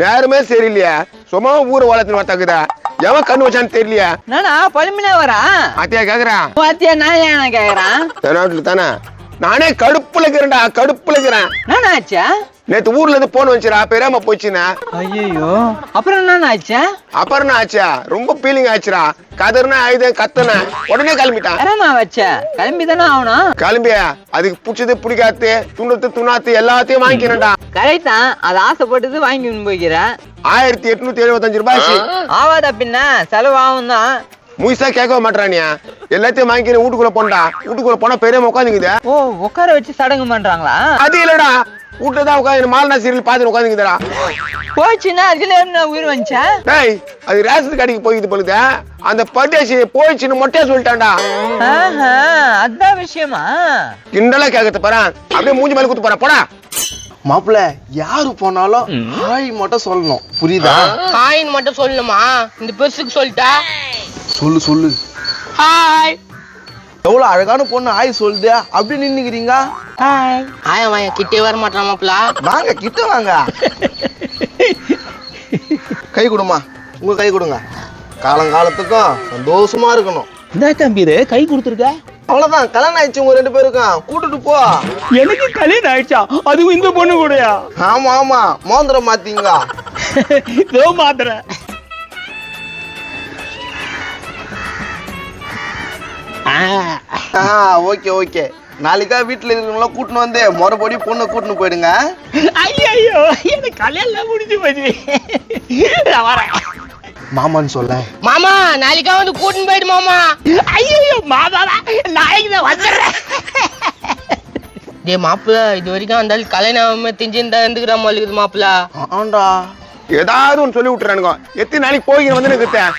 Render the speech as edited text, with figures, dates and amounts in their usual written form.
நேரமே சரியில்லையா சும்மா ஊர் வளர்த்து வத்தாக்குதா எவன் கண்ணு வச்சான்னு தெரியலையா நானா பழமினே வரா அத்தியா கேக்குறான் அத்தியா நான் ஏன் கேக்குறான் நாட்டுல தானே நானே கடுப்புல இருக்கிறேன்டா கடுப்புல இருக்கிறேன் நானா ஆச்சா நேத்து ஊர்ல இருந்து போன் வச்சுடா பெரியாம போச்சுன்னா ஐயோ அப்புறம் என்ன ஆச்சா அப்புறம் என்ன ஆச்சா ரொம்ப ஃபீலிங் ஆச்சுடா கதர்னா ஆயுத கத்தன உடனே கிளம்பிட்டான் யாரா வச்ச கிளம்பி தானே ஆகணும் கிளம்பியா அதுக்கு பிடிச்சது பிடிக்காத்து துண்ணத்து துண்ணாத்து எல்லாத்தையும் வாங்கிக்கிறேன்டா கரெக்ட் தான் அது ஆசைப்பட்டது வாங்கி போய்க்கிறேன் 1875 ரூபாய் ஆவாதா பின்ன செலவு ஆகும் தான் முயசா கேட்க மாட்டானியா எல்லாத்தையும் வாங்கிக்கிறேன் வீட்டுக்குள்ள போண்டா வீட்டுக்குள்ள போனா பெரியம்மா உட்காந்துக்குதா ஓ உட்கார வச்சு சடங்கு பண்றாங்களா அது இல்லடா வீட்டுலதான் உட்காந்து மாலனா சீரியல் பாத்துட்டு உட்காந்துக்குதா போச்சுன்னா அதுல என்ன உயிர் வந்துச்சா டேய் அது ரேஷன் கடைக்கு போயிது பொழுது அந்த பட்டேசி போயிடுச்சுன்னு மொட்டையா சொல்லிட்டான்டா அதான் விஷயமா கிண்டலா கேட்கறது பாரு அப்படியே மூஞ்சி மேல குத்து போற போடா மாப்பிள்ள யாரு போனாலும் ஹாய் மட்டும் சொல்லணும் புரியுதா ஹாய்னு மட்டும் சொல்லணுமா இந்த பெருசுக்கு சொல்லிட்டா சொல்லு சொல்லு ஹாய் எவ்வளவு அழகான பொண்ணு ஹாய் சொல்லுது அப்படி நின்னுக்கிறீங்க ஹாய் ஹாய் அவன் கிட்டே வர மாட்டான் மாப்பிள வாங்க கிட்ட வாங்க கை கொடுமா உங்க கை கொடுங்க காலங்காலத்துக்கும் சந்தோஷமா இருக்கணும் இந்த தம்பீரு கை கொடுத்துருக்க அவ்வளவுதான் கல்யாணம் ஆயிடுச்சு உங்க 2 பேருக்கும் கூட்டிட்டு போ எனக்கு கல்யாணம் ஆயிடுச்சா அதுவும் இந்த பொண்ணு கூடயா ஆமா ஆமா மோந்திரம் மாத்தீங்க இதோ மாத்திரேன் ஓகே ஓகே நாளைக்கா வீட்டுல இருக்கவங்கள கூட்டின்னு வந்து மறுபடி பொண்ணை கூட்டின்னு போயிடுங்க ஐயோ எனக்கு கல்யாணம் முடிஞ்சு போச்சு நான் வரேன் மாமான்னு சொல்ல மாமா நாளைக்கா வந்து கூட்டின்னு போயிடு மாமா ஐயோ மாதாடா நாளைக்கு தான் வந்துடுறேன் டே மாப்பிள இது வரைக்கும் அந்த கல்யாணம் தெரிஞ்சிருந்தா இருந்துக்கிற மாதிரி இருக்குது மாப்பிள ஆண்டா ஏதாவது ஒன்று சொல்லி விட்டுறானுங்க எத்தனை நாளைக்கு போய் வந்து நிறுத்தேன்